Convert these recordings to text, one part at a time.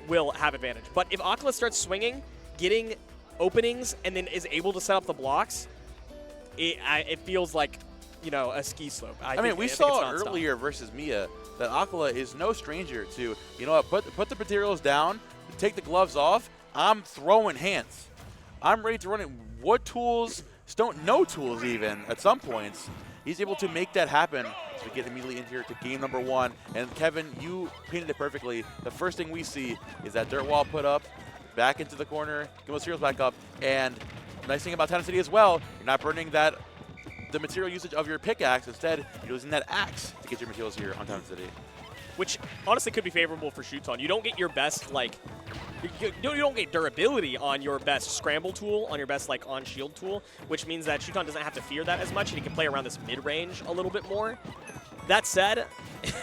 will have advantage. But if Acola starts swinging, getting openings, and then is able to set up the blocks, it feels like, you know, a ski slope. I mean, we saw earlier versus Mia that Acola is no stranger to, you know what, put the materials down, take the gloves off, I'm throwing hands. I'm ready to run it. What tools, no tools even at some points. He's able to make that happen. So we get immediately in here to game number 1. And Kevin, you painted it perfectly. The first thing we see is that dirt wall put up, back into the corner, get materials back up. And the nice thing about Town City as well, you're not burning the material usage of your pickaxe. Instead, you're using that axe to get your materials here on Town City. Which honestly could be favorable for Shuton. You don't get your best, like, you don't get durability on your best scramble tool, on your best, like, on-shield tool, which means that Shuton doesn't have to fear that as much, and he can play around this mid-range a little bit more. That said,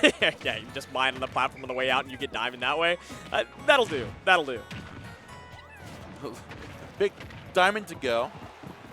yeah, you just mine on the platform on the way out and you get diamond that way. That'll do. That'll do. Big diamond to go.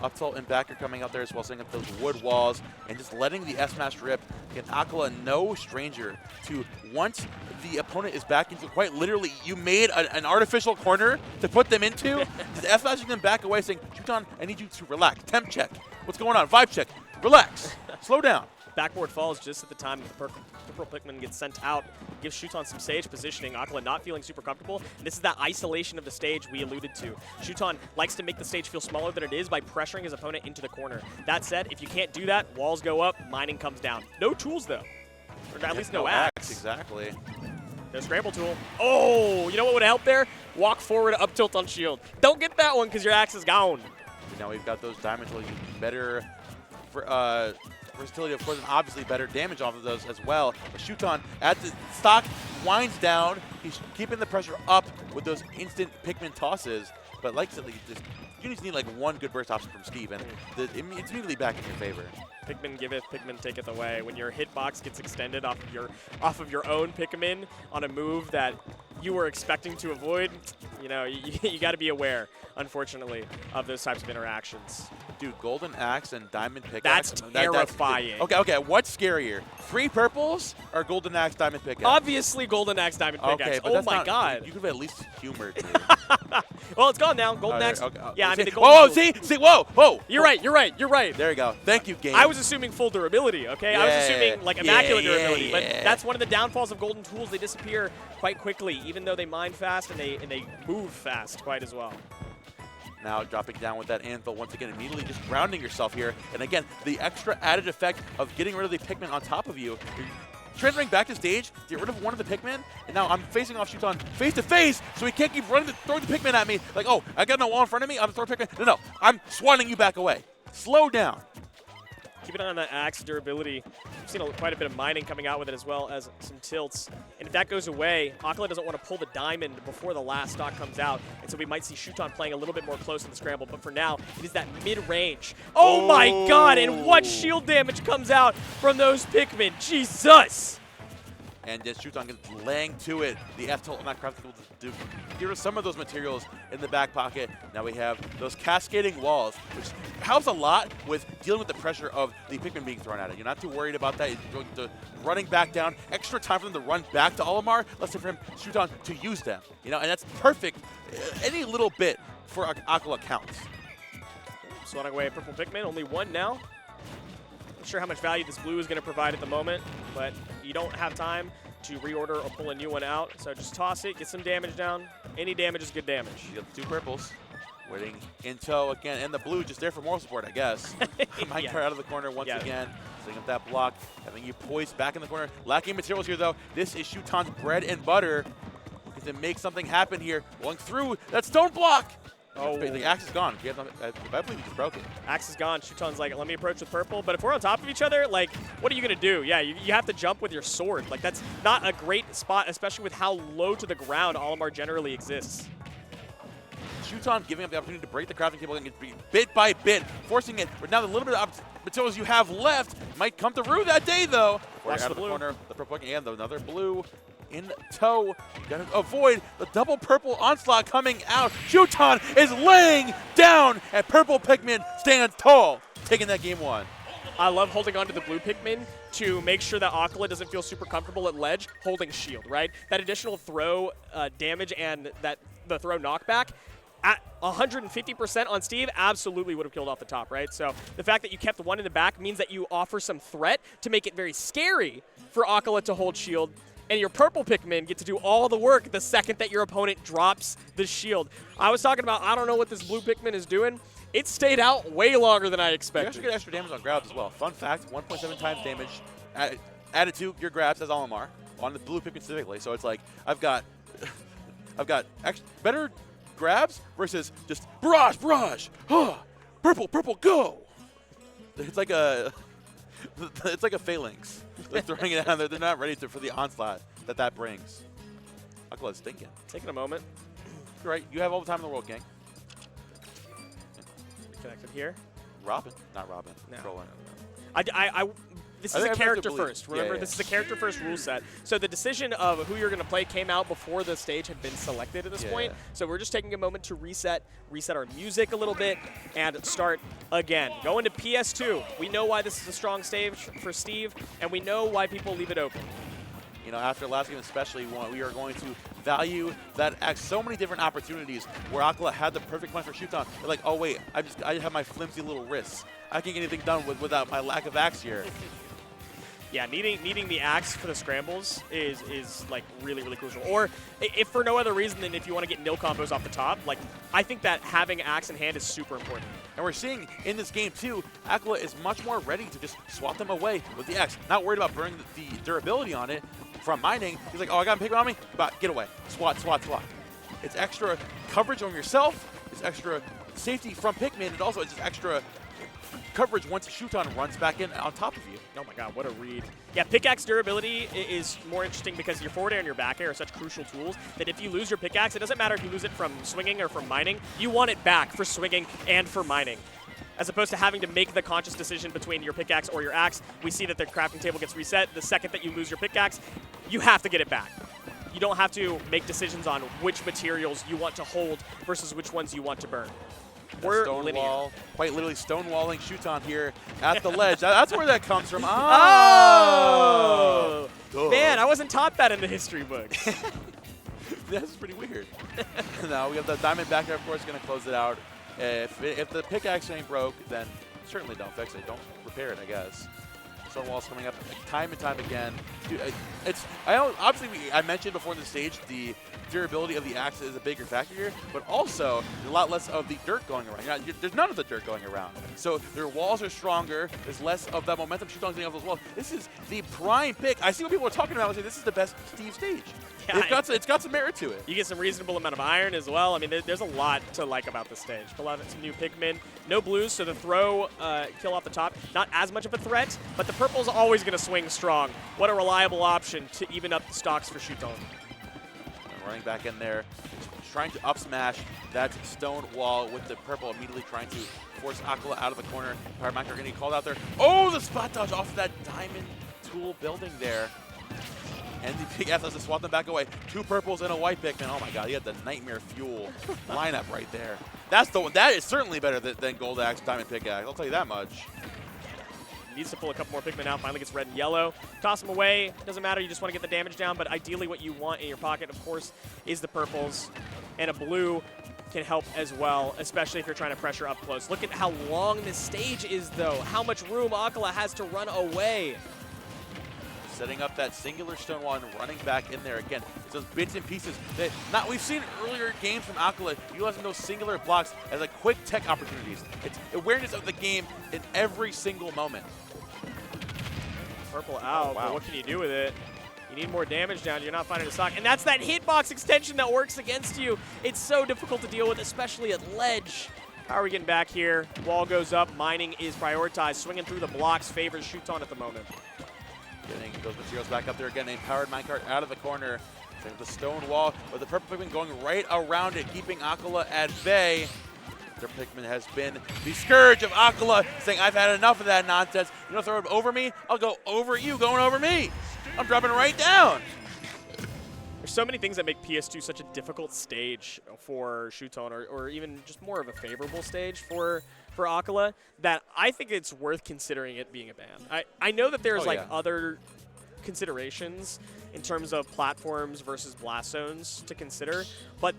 Up tilt and backer coming out there as well, setting up those wood walls and just letting the S-Smash rip. Again, Acola, no stranger to once the opponent is back into, quite literally, you made an artificial corner to put them into, just S-Smashing them back away, saying, Shuton, I need you to relax. Temp check. What's going on? Vibe check. Relax. Slow down. Backboard falls just at the time the purple Pikmin gets sent out. Gives Shuton some stage positioning. Acola not feeling super comfortable. And this is that isolation of the stage we alluded to. Shuton likes to make the stage feel smaller than it is by pressuring his opponent into the corner. That said, if you can't do that, walls go up, mining comes down. No tools, though. Or at least no axe. Exactly. No scramble tool. Oh, you know what would help there? Walk forward, up tilt on shield. Don't get that one because your axe is gone. Now we've got those diamonds will better versatility, of course, and obviously better damage off of those as well. But Shuton, at the stock, winds down. He's keeping the pressure up with those instant Pikmin tosses. But like I said, you just need like one good burst option from Steve, and it's immediately back in your favor. Pikmin giveth, Pikmin taketh away. When your hitbox gets extended off of your own Pikmin on a move that you were expecting to avoid, you know, you got to be aware, unfortunately, of those types of interactions. Dude, Golden Axe and Diamond Pickaxe. That's terrifying. Okay, what's scarier? 3 purples or Golden Axe, Diamond Pickaxe? Obviously, Golden Axe, Diamond Pickaxe. Okay, but oh my god. You could have at least humored me. Well, it's gone now. Golden Axe. Okay. Yeah, I mean, the Golden Whoa, whoa. You're right. There you go. Thank you, game. I was assuming full durability, okay? Yeah, I was assuming, like, immaculate durability. yeah. But that's one of the downfalls of golden tools. They disappear quite quickly, even though they mine fast and they move fast quite as well. Now dropping down with that anvil once again, immediately just grounding yourself here. And again, the extra added effect of getting rid of the Pikmin on top of you. You're transferring back to stage, get rid of one of the Pikmin, and now I'm facing off Shuton face to face, so he can't keep throwing the Pikmin at me. Like, oh, I got no wall in front of me, I'm throwing Pikmin. No, I'm swatting you back away. Slow down. Keep it on that axe durability. We've seen quite a bit of mining coming out with it as well as some tilts. And if that goes away, Acola doesn't want to pull the diamond before the last stock comes out. And so we might see Shuton playing a little bit more close in the scramble. But for now, it is that mid-range. Oh my god, and what shield damage comes out from those Pikmin. Jesus! And just Shuton gets laying to it. The F-tilt not crafted able to get rid of some of those materials in the back pocket. Now we have those cascading walls, which helps a lot with dealing with the pressure of the Pikmin being thrown at it. You're not too worried about that. You're going to running back down. Extra time for them to run back to Olimar. Less time for him, Shuton, to use them. You know, and that's perfect. Any little bit for Acola counts. Swatting away purple Pikmin, only one now. Not sure how much value this blue is going to provide at the moment, but you don't have time to reorder or pull a new one out. So just toss it, get some damage down. Any damage is good damage. You got the 2 purples. Waiting in tow again, and the blue just there for moral support, I guess. Mike Yeah. out of the corner once again, setting up that block, having you poised back in the corner. Lacking materials here, though. This is Shuton's bread and butter. Looking to make something happen here. Going through that stone block. Oh, the axe is gone. I believe he just broke it. Axe is gone. Shuton's like, let me approach with purple. But if we're on top of each other, like, what are you going to do? Yeah, you have to jump with your sword. Like, that's not a great spot, especially with how low to the ground Olimar generally exists. Shuton giving up the opportunity to break the crafting table and bit by bit, forcing it. But now the little bit of materials you have left might come through that day, though. Watch out the of the blue. Corner, the purple and another blue in tow. You gotta avoid the double purple onslaught coming out. Shuton is laying down, and purple Pikmin stands tall, taking that game 1. I love holding on to the blue Pikmin to make sure that Acola doesn't feel super comfortable at ledge holding shield, right? That additional throw damage and the throw knockback at 150% on Steve absolutely would have killed off the top, right? So the fact that you kept one in the back means that you offer some threat to make it very scary for Acola to hold shield, and your purple Pikmin get to do all the work the second that your opponent drops the shield. I was talking about, I don't know what this blue Pikmin is doing. It stayed out way longer than I expected. You actually get extra damage on grabs as well. Fun fact, 1.7 times damage added to your grabs as Olimar on the blue Pikmin specifically. So it's like, I've got better grabs versus just barrage, purple, go. It's like a phalanx. They're throwing it out there. They're not ready for the onslaught that brings. Acola's stinking. Taking a moment. You're right. You have all the time in the world, gang. Connected here. Robin, not Robin. No. Trolling. This is a character first. Remember, this is a character first rule set. So the decision of who you're going to play came out before the stage had been selected at this point. So we're just taking a moment to reset our music a little bit, and start again. Going to PS2. We know why this is a strong stage for Steve, and we know why people leave it open. You know, after last game especially, we are going to value that at so many different opportunities where Acola had the perfect punch for Shuton. They're like, oh wait, I have my flimsy little wrists. I can't get anything done without my lack of axe here. Yeah, needing the axe for the scrambles is like really, really crucial. Or if for no other reason than if you want to get nil combos off the top, like I think that having axe in hand is super important. And we're seeing in this game too, Acola is much more ready to just swat them away with the axe. Not worried about burning the durability on it from mining. He's like, oh, I got a Pikmin on me, but get away. Swat. It's extra coverage on yourself. It's extra safety from Pikmin, and also it's just extra coverage once Shuton runs back in on top of you. Oh my god, what a read. Yeah, pickaxe durability is more interesting because your forward air and your back air are such crucial tools that if you lose your pickaxe, it doesn't matter if you lose it from swinging or from mining, you want it back for swinging and for mining. As opposed to having to make the conscious decision between your pickaxe or your axe, we see that the crafting table gets reset. The second that you lose your pickaxe, you have to get it back. You don't have to make decisions on which materials you want to hold versus which ones you want to burn. We're Stonewall, quite literally stonewalling Shuton here at the ledge. That's where that comes from. Oh! Man, I wasn't taught that in the history books. That's pretty weird. Now we have the diamond back there, of course, going to close it out. If the pickaxe ain't broke, then certainly don't fix it. Don't repair it, I guess. Stonewall's coming up time and time again. Dude, I mentioned before the stage the durability of the axe is a bigger factor here, but also a lot less of the dirt going around. There's none of the dirt going around. So their walls are stronger. There's less of that momentum Shuton's getting off those walls. This is the prime pick. I see what people are talking about and say this is the best Steve stage. Yeah, it's got some merit to it. You get some reasonable amount of iron as well. I mean, there's a lot to like about this stage. Pull out some new Pikmin. No blues, so the throw kill off the top, not as much of a threat, but the purple's always going to swing strong. What a reliable option to even up the stocks for Shuton. Running back in there, trying to up smash that stone wall with the purple, immediately trying to force Acola out of the corner. PowerMaker going to get called out there. Oh, the spot dodge off of that diamond tool building there. And the big F has to swap them back away. Two purples and a white Pikmin. Oh my god, he had the Nightmare Fuel lineup right there. That is certainly better than Gold Axe, Diamond Pickaxe. I'll tell you that much. Needs to pull a couple more Pikmin out. Finally gets red and yellow. Toss them away. Doesn't matter. You just want to get the damage down. But ideally what you want in your pocket, of course, is the purples. And a blue can help as well, especially if you're trying to pressure up close. Look at how long this stage is, though. How much room Acola has to run away. Setting up that singular stone wall and running back in there again. It's those bits and pieces that we've seen earlier games from Acola utilizing those singular blocks as like quick tech opportunities. It's awareness of the game in every single moment. Purple out, but what can you do with it? You need more damage down. You're not finding a stock. And that's that hitbox extension that works against you. It's so difficult to deal with, especially at ledge. How are we getting back here? Wall goes up. Mining is prioritized. Swinging through the blocks favors Shuton at the moment. Getting those materials back up there again. A powered minecart out of the corner. The stone wall with the purple Pikmin going right around it, keeping Acola at bay. Their Pikmin has been the scourge of Acola, saying, I've had enough of that nonsense. You don't throw it over me? I'll go over you going over me. I'm dropping right down. There's so many things that make PS2 such a difficult stage for Shuton, or even just more of a favorable stage for Acola, that I think it's worth considering it being a ban. I know that there's other considerations in terms of platforms versus blast zones to consider, but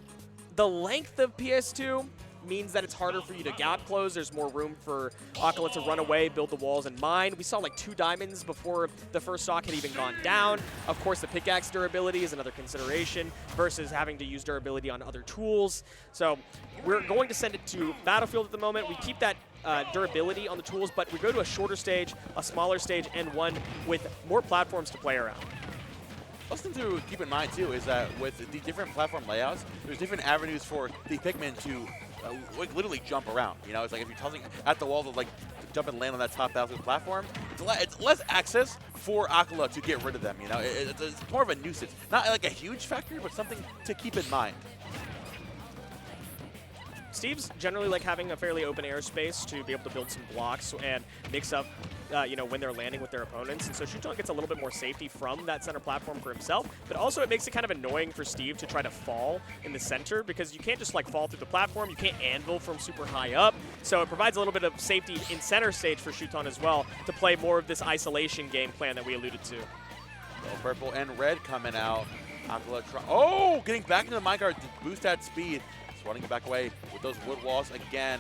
the length of PS2 means that it's harder for you to gap close. There's more room for Acola to run away, build the walls, and mine. We saw like 2 diamonds before the first stock had even gone down. Of course, the pickaxe durability is another consideration versus having to use durability on other tools. So we're going to send it to Battlefield at the moment. We keep that durability on the tools, but we go to a shorter stage, a smaller stage, and one with more platforms to play around. Something to keep in mind, too, is that with the different platform layouts, there's different avenues for the Pikmin to like literally jump around. You know, it's like if you're tossing at the wall to like jump and land on that top Battlefield platform, it's less access for Acola to get rid of them. You know, it's more of a nuisance. Not like a huge factor, but something to keep in mind. Steve's generally like having a fairly open airspace to be able to build some blocks and mix up, you know, when they're landing with their opponents. And so Shuton gets a little bit more safety from that center platform for himself, but also it makes it kind of annoying for Steve to try to fall in the center because you can't just like fall through the platform. You can't anvil from super high up. So it provides a little bit of safety in center stage for Shuton as well to play more of this isolation game plan that we alluded to. Well, purple and red coming out. Acola getting back into the minecart to boost that speed. Running back away with those wood walls again.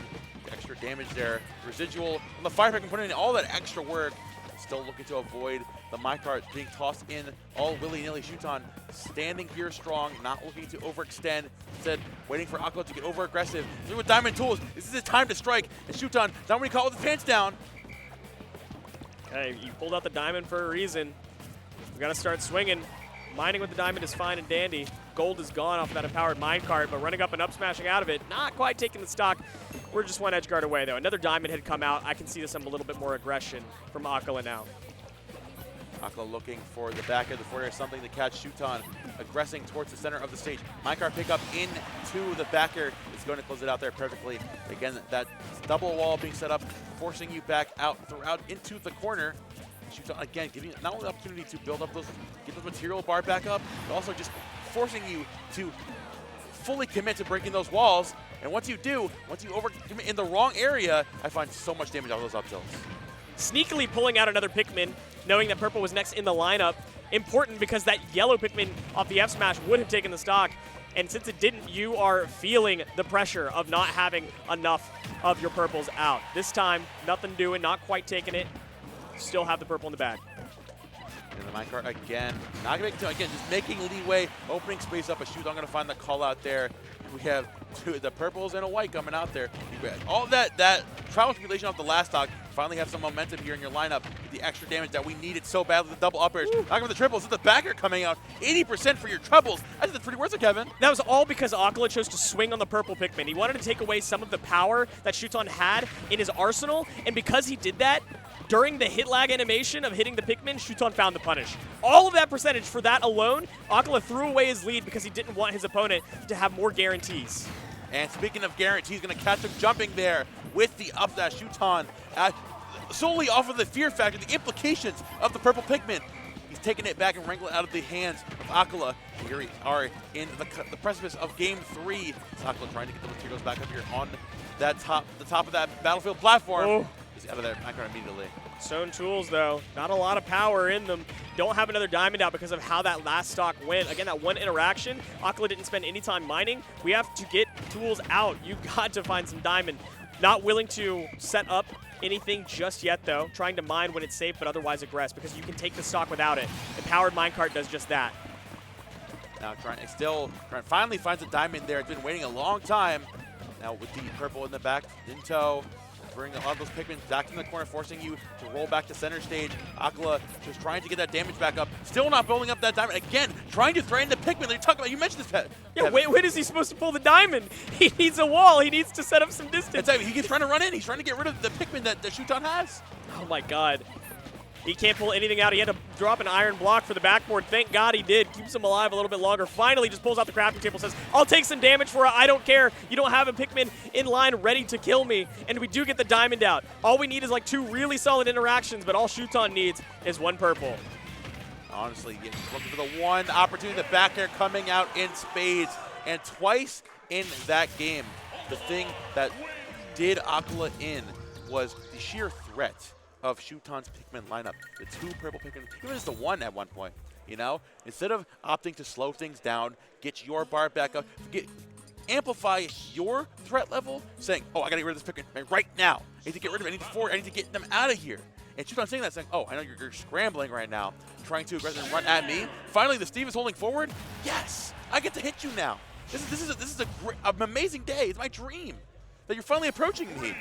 Extra damage there. Residual on the fire pick and putting in all that extra work. Still looking to avoid the minecart being tossed in all willy-nilly. Shuton standing here strong, not looking to overextend. Instead, waiting for Acola to get over-aggressive. With diamond tools, this is the time to strike. And Shuton, not when he caught with his pants down. Hey, you pulled out the diamond for a reason. We got to start swinging. Mining with the diamond is fine and dandy. Gold is gone off of that empowered minecart, but running up and up smashing out of it, not quite taking the stock. We're just one edge guard away, though. Another diamond had come out. I can see some a little bit more aggression from Acola now. Acola looking for the back of the forward air, something to catch Shuton, aggressing towards the center of the stage. Minecart pickup into the backer is going to close it out there perfectly. Again, that double wall being set up, forcing you back out throughout into the corner. Shuton again giving not only the opportunity to build up get those material bar back up, but also just forcing you to fully commit to breaking those walls. And once you do, once you over-commit in the wrong area, I find so much damage out of those up tilts. Sneakily pulling out another Pikmin, knowing that purple was next in the lineup. Important because that yellow Pikmin off the F smash would have taken the stock. And since it didn't, you are feeling the pressure of not having enough of your purples out. This time, nothing doing, not quite taking it. Still have the purple in the bag. And the minecart again, not gonna make it, again, just making leeway, opening space up. A Shuton gonna find the call out there. We have the purples and a white coming out there. All that trial and tribulation off the last stock. Finally have some momentum here in your lineup. The extra damage that we needed so badly. The double up airs. Knocking for the triples. The backer coming out. 80% for your trebles. I think that's pretty worth it, Kevin. That was all because Acola chose to swing on the purple Pikmin. He wanted to take away some of the power that Shuton had in his arsenal, and because he did that, during the hit lag animation of hitting the Pikmin, Shuton found the punish. All of that percentage for that alone, Acola threw away his lead because he didn't want his opponent to have more guarantees. And speaking of guarantees, going to catch him jumping there with the up dash. Shuton solely off of the fear factor, the implications of the purple Pikmin. He's taking it back and wrangling it out of the hands of Acola. Here we are in the precipice of Game 3. Acola trying to get the materials back up here on that the top of that Battlefield platform. Oh. He's out of there, minecart immediately. Stone tools, though, not a lot of power in them. Don't have another diamond out because of how that last stock went. Again, that one interaction, Acola didn't spend any time mining. We have to get tools out. You got to find some diamond. Not willing to set up anything just yet, though. Trying to mine when it's safe, but otherwise aggress because you can take the stock without it. Empowered minecart does just that. Now finally finds a diamond there. It's been waiting a long time. Now with the purple in the back, in tow. Bring a lot of those Pikmin back in the corner, forcing you to roll back to center stage. Acola just trying to get that damage back up. Still not building up that diamond. Again, trying to threaten the Pikmin that you're talking about. You mentioned this, Pat. Yeah, when is he supposed to pull the diamond? He needs a wall. He needs to set up some distance. He keeps trying to run in. He's trying to get rid of the Pikmin that Shuton has. Oh, my God. He can't pull anything out. He had to drop an iron block for the backboard. Thank God he did. Keeps him alive a little bit longer. Finally just pulls out the crafting table, says, I'll take some damage for it. I don't care. You don't have a Pikmin in line ready to kill me. And we do get the diamond out. All we need is like 2 really solid interactions, but all Shuton needs is 1 purple. honestly, looking for the one opportunity. The back air coming out in spades. And twice in that game, the thing that did Acola in was the sheer threat of Shuton's Pikmin lineup. The 2 purple Pikmin, even just the 1 at one point, you know? Instead of opting to slow things down, get your bar back up, amplify your threat level, saying, oh, I gotta get rid of this Pikmin right now. I need to get rid of it, I need to get them out of here. And Shuton saying that, saying, oh, I know you're scrambling right now, trying to aggressively run at me. Finally, the Steve is holding forward. Yes, I get to hit you now. This is an amazing day. It's my dream that you're finally approaching me.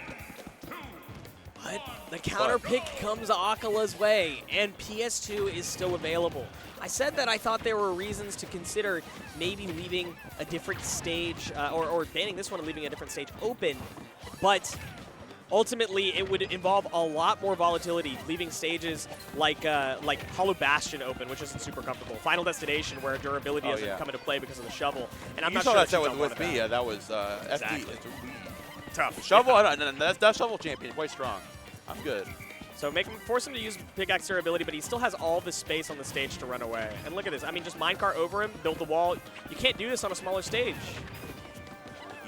But the counter pick comes Acola's way, and PS2 is still available. I said that I thought there were reasons to consider maybe leaving a different stage, or banning this one and leaving a different stage open, but ultimately it would involve a lot more volatility, leaving stages like Hollow Bastion open, which isn't super comfortable. Final Destination, where durability doesn't come into play because of the shovel. And I'm not sure that with me. That was exactly. Tough. Shovel, that shovel champion, quite strong. I'm good. So force him to use pickaxe durability, but he still has all the space on the stage to run away. And look at this. I mean, just minecart over him, build the wall. You can't do this on a smaller stage.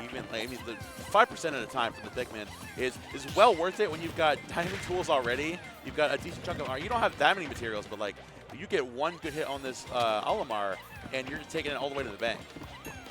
Even, I mean, the 5% at a time for the Pikmin is well worth it when you've got diamond tools already. You've got a decent chunk of armor. You don't have that many materials, but like you get one good hit on this Olimar, and you're just taking it all the way to the bank.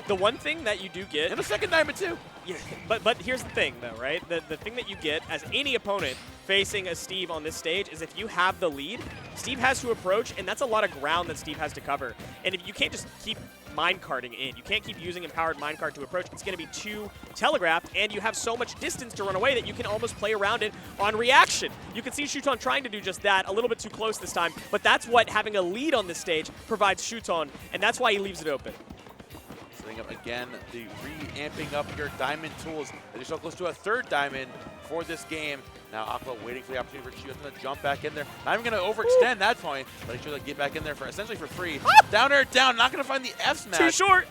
The one thing that you do get, and a second diamond too. Yeah, but here's the thing though, right? The thing that you get as any opponent facing a Steve on this stage is if you have the lead, Steve has to approach, and that's a lot of ground that Steve has to cover. And if you can't just keep minecarting in, you can't keep using empowered minecart to approach, it's going to be too telegraphed, and you have so much distance to run away that you can almost play around it on reaction. You can see Shuton trying to do just that, a little bit too close this time, but that's what having a lead on this stage provides Shuton, and that's why he leaves it open. Up again, the re-amping up your diamond tools. They're so close to a 3rd diamond for this game. Now Acola waiting for the opportunity for Shuton to jump back in there. Not even going to overextend that point, but he's sure to get back in there for essentially for free. Down air down, not going to find the F smash. Too short.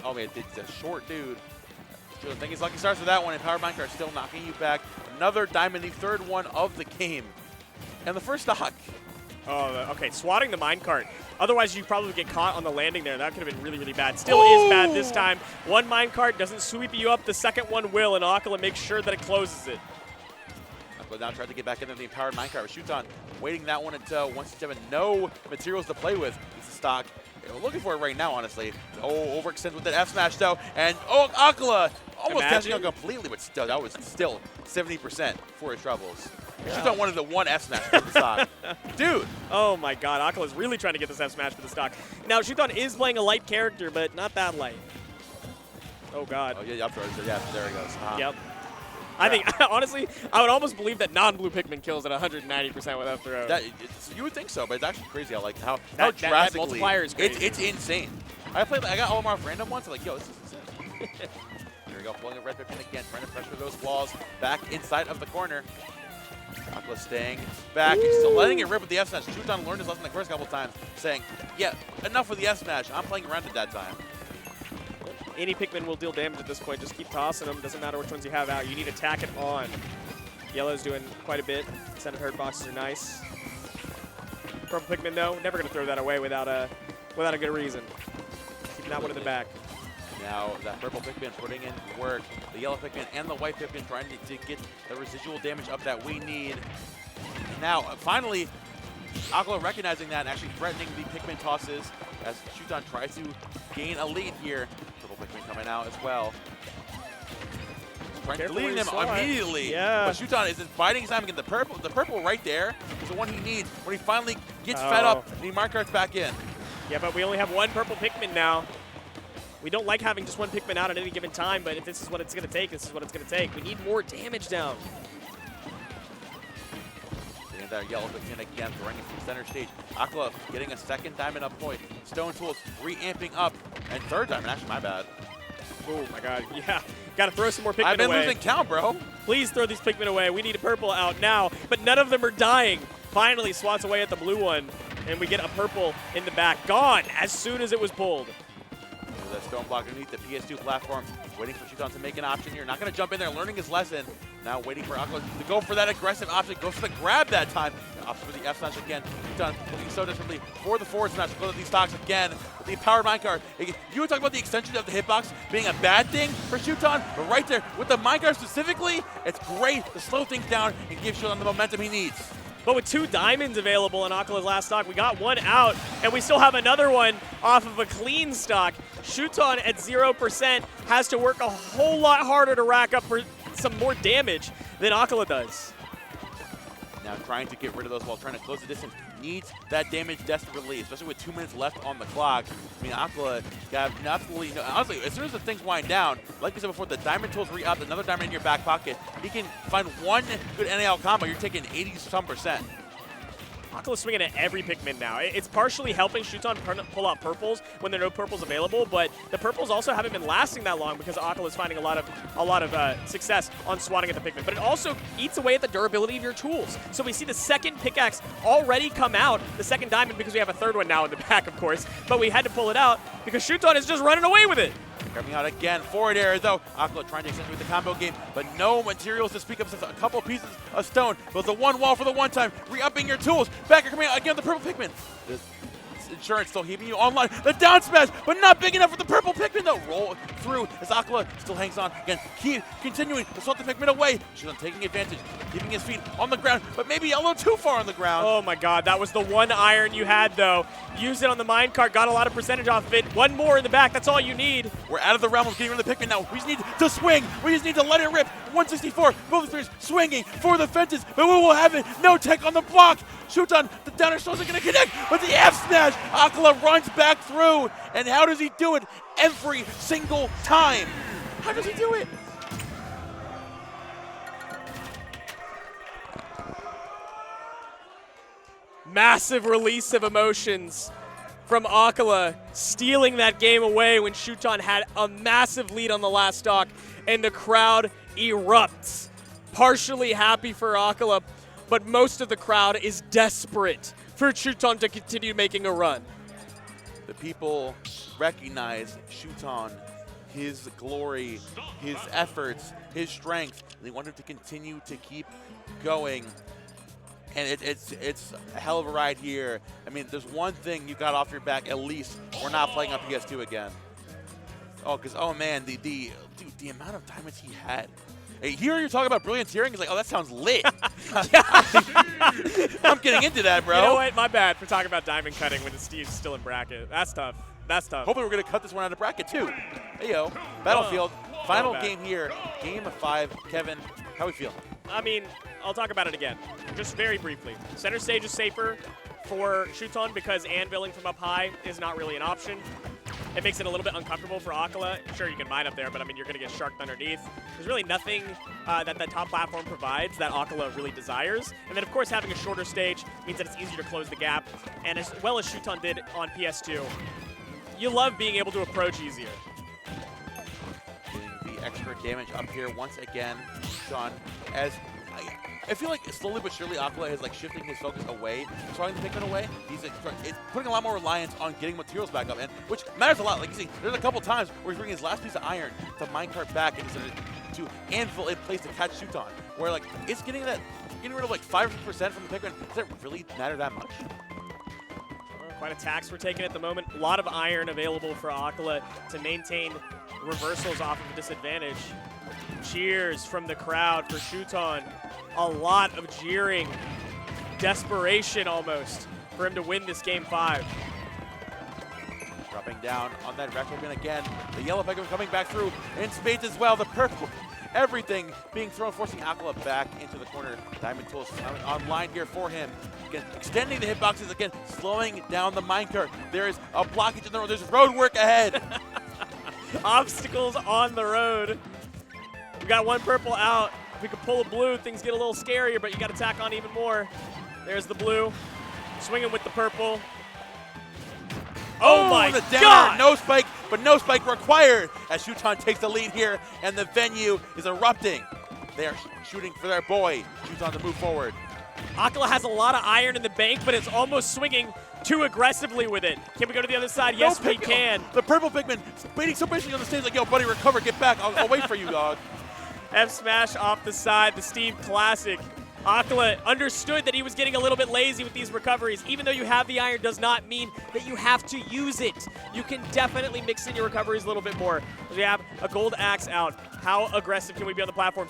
Oh man, it's a short dude. I think he's lucky starts with that one, and Power Minecart still knocking you back. Another diamond, the 3rd one of the game. And the first stock. Oh, okay, swatting the minecart. Otherwise, you probably get caught on the landing there. That could have been really, really bad. Still is bad this time. One minecart doesn't sweep you up. The second one will, and Acola makes sure that it closes it. Acola now tried to get back into the empowered minecart with Shuton, waiting that one until once you have no materials to play with. It's a stock. We're looking for it right now, honestly. Oh, overextends with that F smash though, and Acola almost catching up completely, but still, that was still 70% for his troubles. Yeah. Shuton wanted the one F smash for the stock. Dude! Oh my god, Acola's really trying to get this F smash for the stock. Now, Shuton is playing a light character, but not that light. Oh god. Oh, yeah, up throw. Yeah, there he goes. Yep. I think, honestly, I would almost believe that non-blue Pikmin kills at 190% with up throw. You would think so, but it's actually crazy. I like how drastically. That multiplier is crazy. It's insane. I got Olimar off random once. I'm like, yo, this is insane. There we go, pulling a red Pikmin again, trying to pressure those walls back inside of the corner. Acola staying back, and still letting it rip with the F smash. Shuton learned his lesson the first couple times, saying, yeah, enough with the F smash. I'm playing around at that time. Any Pikmin will deal damage at this point. Just keep tossing them. Doesn't matter which ones you have out. You need to tack it on. Yellow's doing quite a bit. Senate hurt boxes are nice. Purple Pikmin, though, never going to throw that away without a good reason. Keeping that one in the back. Now that purple Pikmin putting in work. The yellow Pikmin and the white Pikmin trying to get the residual damage up that we need. Now, finally, Acola recognizing that and actually threatening the Pikmin tosses as Shuton tries to gain a lead here. Purple Pikmin coming out as well. Trying to lead him immediately. Yeah. But Shuton is biding his time again. The purple right there is the one he needs when he finally gets fed up and he minecarts back in. Yeah, but we only have one purple Pikmin now. We don't like having just one Pikmin out at any given time, but if this is what it's going to take, this is what it's going to take. We need more damage down. And that yellow Pikmin again, throwing it from center stage. Acola getting a second diamond up point. Stone Tools re-amping up. And 3rd diamond, actually, my bad. Oh my god, yeah. Got to throw some more Pikmin away. I've been losing count, bro. Please throw these Pikmin away. We need a purple out now, but none of them are dying. Finally swats away at the blue one, and we get a purple in the back. Gone as soon as it was pulled. That stone block underneath the PS2 platform. Waiting for Shuton to make an option here. Not going to jump in there, learning his lesson. Now waiting for Acola to go for that aggressive option. Goes for the grab that time. Opts for the F smash again. Shuton looking so desperately for the forward smash. Go to these stocks again with the powered minecart. You were talking about the extension of the hitbox being a bad thing for Shuton, but right there with the minecart specifically, it's great to slow things down and give Shuton the momentum he needs. But with 2 diamonds available in Acola's last stock, we got 1 out, and we still have another one off of a clean stock. Shuton at 0% has to work a whole lot harder to rack up for some more damage than Acola does. Now trying to get rid of those while trying to close the distance. Needs that damage desperately, especially with 2 minutes left on the clock. I mean, Acola got absolutely no. Honestly, as soon as the things wind down, like we said before, the diamond tools re-up, another diamond in your back pocket. He can find one good NAL combo. You're taking 80-some%. Acola's swinging at every Pikmin now. It's partially helping Shuton pull out purples when there are no purples available, but the purples also haven't been lasting that long because Acola's finding a lot of success on swatting at the Pikmin. But it also eats away at the durability of your tools. So we see the second pickaxe already come out, the second diamond, because we have a third one now in the back, of course. But we had to pull it out because Shuton is just running away with it. Coming out again, forward air though. Acola trying to accentuate the combo game, but no materials to speak of since a couple pieces of stone. But the one wall for the one time, re-upping your tools. Backer coming out again, the purple Pikmin. This insurance still keeping you online. The down smash, but not big enough for the purple Pikmin though. Roll through as Acola still hangs on. Again, keep continuing to swat the Pikmin away. She's taking advantage, keeping his feet on the ground, but maybe a little too far on the ground. Oh my god, that was the one iron you had though. Used it on the minecart, got a lot of percentage off of it. One more in the back, that's all you need. We're out of the realm of getting rid of the Pikmin now. We just need to swing. We just need to let it rip. 164, both players swinging for the fences, but we will have it. No tech on the block. Shuton, the downer still isn't going to connect, but the F smash. Acola runs back through, and how does he do it every single time? How does he do it? Massive release of emotions from Acola, stealing that game away when Shuton had a massive lead on the last stock, and the crowd erupts. Partially happy for Acola, but most of the crowd is desperate for Shuton to continue making a run. The people recognize Shuton, his glory, his efforts, his strength. They want him to continue to keep going. And it's a hell of a ride here. I mean, there's one thing you got off your back, at least. We're not playing on PS2 again. Oh, because, oh man, the amount of diamonds he had. Hey, here you're talking about brilliant tearing. It's like, oh, that sounds lit. I'm getting into that, bro. You know what? My bad for talking about diamond cutting when the Steve's still in bracket. That's tough. That's tough. Hopefully we're going to cut this one out of bracket, too. Hey, yo. Battlefield. Final game here. Game of 5. Kevin, how we feel? I mean, I'll talk about it again, just very briefly. Center stage is safer for Shuton because anviling from up high is not really an option. It makes it a little bit uncomfortable for Acola. Sure, you can mine up there, but I mean, you're going to get sharked underneath. There's really nothing that the top platform provides that Acola really desires. And then, of course, having a shorter stage means that it's easier to close the gap. And as well as Shuton did on PS2, you love being able to approach easier. Getting the extra damage up here once again, Sean, as I feel like slowly but surely Acola is like shifting his focus away, trying to take it away. He's it's putting a lot more reliance on getting materials back up, and which matters a lot. Like you see, there's a couple times where he's bringing his last piece of iron to minecart back and to anvil in place to catch Shuton. Where like it's getting rid of like 5% from the Pikmin. Does it really matter that much? Quite a tax we're taking at the moment. A lot of iron available for Acola to maintain reversals off of a disadvantage. Cheers from the crowd for Shuton. A lot of jeering, desperation almost for him to win this game 5. Dropping down on that Reckoman again. The yellow Pikmin coming back through in spades as well. The purple, everything being thrown, forcing Acola back into the corner. Diamond Tools online here for him. Again, extending the hitboxes again, slowing down the minecart. There is a blockage in the road. There's road work ahead. Obstacles on the road. We got one purple out. If we could pull a blue, things get a little scarier, but you got to tack on even more. There's the blue. Swinging with the purple. Oh my the downer. God! No spike, but no spike required as Shuton takes the lead here, and the venue is erupting. They are shooting for their boy. Shuton to move forward. Acola has a lot of iron in the bank, but it's almost swinging too aggressively with it. Can we go to the other side? Yes, we can. The purple Pikmin waiting so basically on the stage like, yo, buddy, recover, get back. I'll wait for you, dog. F smash off the side, the Steve classic. Acola understood that he was getting a little bit lazy with these recoveries. Even though you have the iron does not mean that you have to use it. You can definitely mix in your recoveries a little bit more. We have a gold axe out. How aggressive can we be on the platform?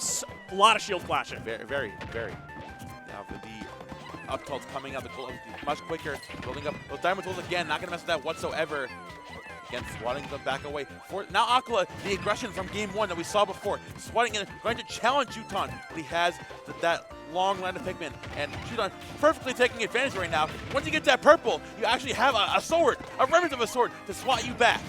A lot of shield flashing. Very, very, very. Now with the up tilts coming out, the gold much quicker, building up those diamond tools again, not gonna mess with that whatsoever. Again, swatting them back away. Now Acola, the aggression from game 1 that we saw before, swatting in, going to challenge Shuton, but he has that long line of Pikmin, and Shuton perfectly taking advantage right now. Once you get that purple, you actually have a sword, a remnant of a sword, to swat you back.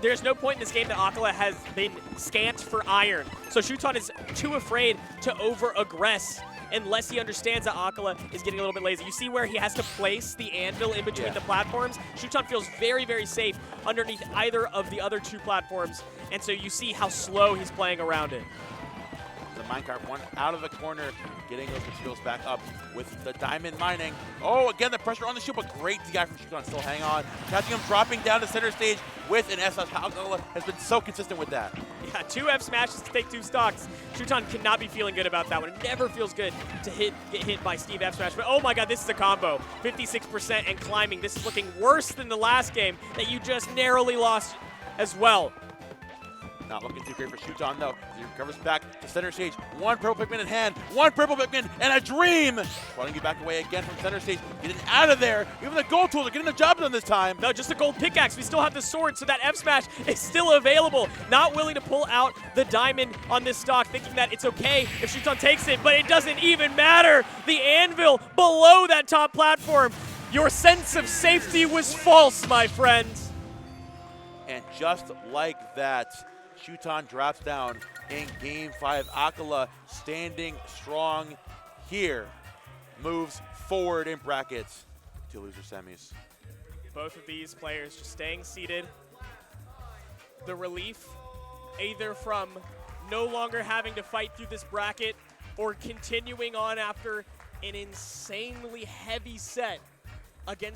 There's no point in this game that Acola has been scant for iron, so Shuton is too afraid to over-aggress unless he understands that Acola is getting a little bit lazy. You see where he has to place the anvil in between the platforms? Shuton feels very, very safe underneath either of the other 2 platforms, and so you see how slow he's playing around it. The minecart one out of the corner, getting those materials back up with the diamond mining. Oh, again, the pressure on the shield, but great DI from Shuton. Still hang on. Catching him dropping down to center stage with an SS. Acola has been so consistent with that. Yeah, 2 F smashes to take 2 stocks. Shuton cannot be feeling good about that one. It never feels good to get hit by Steve F smash. But oh my god, this is a combo. 56% and climbing. This is looking worse than the last game that you just narrowly lost as well. Not looking too great for Shuton, though. He recovers back to center stage. 1 purple Pikmin in hand, 1 purple Pikmin, and a dream! Wanting to get back away again from center stage. Getting out of there. Even the gold tools are getting the job done this time. No, just a gold pickaxe. We still have the sword, so that F smash is still available. Not willing to pull out the diamond on this stock, thinking that it's okay if Shuton takes it, but it doesn't even matter. The anvil below that top platform. Your sense of safety was false, my friends. And just like that, Shuton drops down in game 5. Acola standing strong here, moves forward in brackets to loser semis. Both of these players just staying seated. The relief, either from no longer having to fight through this bracket or continuing on after an insanely heavy set against